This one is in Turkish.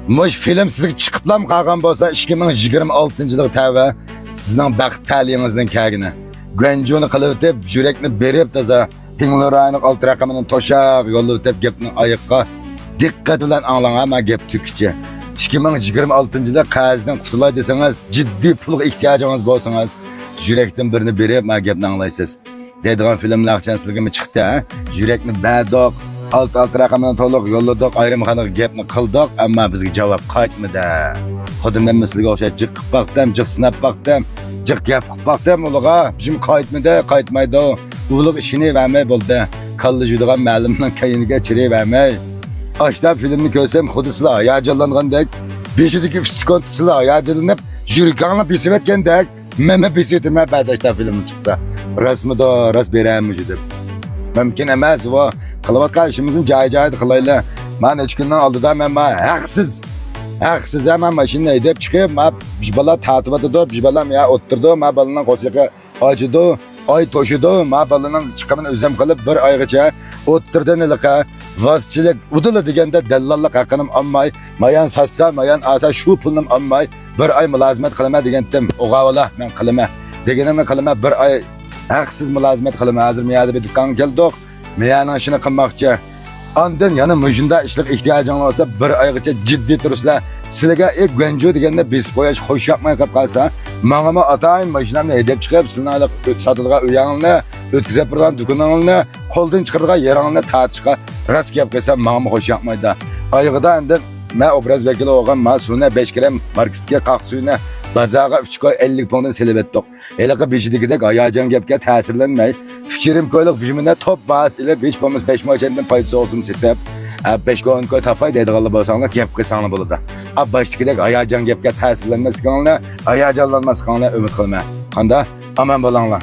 Muş film sizga chiqiblam qolgan bo'lsa 2026-yil tava sizning baxt ta'lingizning kagini. Gwenjoni qilib o'tib, yurakni berib toza Pinglorayning alt raqamini to'shaq yo'lib o'tib gapni oyoqqa diqqat bilan anglang, ama gap tükçe. 2026-yilda qarzdan qutulay desangiz, jiddiy pulga ehtiyojingiz bo'lsangiz, yurakdan birini berib, men gapni anglaysiz. Deydigan filmlar chansizligimi chiqdi, ha? Yurakni badoq alt raqamini to'liq yo'lladik, ayrimxonaga gapni qildik, ammo bizga javob qaytmadi. Xodimdan misliga o'xshab jiq qilib baqdim, jiq sinab baqdim, jiq gap qilib baqdim ularga, bizim qaytmaydi. Ular ishini vermey bo'ldi. Kallı judigan ma'lumdan kayiniga chiri vermey. Aştan filmini ko'rsam, xuddi sizlar hayajonlangandek, beshidagi fiskontisilar hayajonlanib, yurganlar besib etgandek, men besitma ba'zi aştan filmi chiqsa, rasmida ras beramiz deb. Mümkün emas va qilayotgan ishimizning joyi-joyida qilaylar. Men 3 kundan oldida men haqsiz ama mashina haydab chiqib, men bala ta'tibatida, balam ya o'ttirdi, men balaning qo'shiqi ochdi. Ay toşudu, ma balının çıkamını özlem kalıp bir aygacha o'ttirdan ilqa vazchilik udula deganda dallallik haqqim ammay, mayan sassa, mayan asa shu pulnim ammay, bir ay mulozimat qilaman degandim. O'g'avla men qilama. Deganimni qilama bir ay haqsiz mulozimat qilama. Hozir miyada bir dukkan keldik. Miyani ishini qilmoqchi. Ondan yana mujinda ishlik ehtiyojing olsa bir aygacha jiddiy turishlar. Sizlarga Gwenjo deganda besib qo'yish xo'sh yoqmay qolib qolsa, menga atayın mashinamni haydab chiqib, sizlarni sotilgan uyingni, o'tkazib turgan dukaningni, qo'ldan chiqargan yeringni tatishga rast gap qilsam, menga xo'sh yoqmaydi. Oyig'ida endi men obraz vakili bo'lgan, men suvni 5 gram marketga qaq suyni bazaga 3 koy 50 ponddan selib etdik. Helaqa beshidagidek hayajon gapga ta'sirlanmay, fikrim ko'yliq bujumini top bas ile 5 bo'lmas 5 mo'chandan foyda olsun setib, 5 koy tafay deydiganlar bo'lsanglar gap qilsanglar bo'ladi. Başdagidek hayajon gapga ta'sirlanmasliginglar, hayajonlanmasliginglar umid qilma. Qanda aman bo'linglar.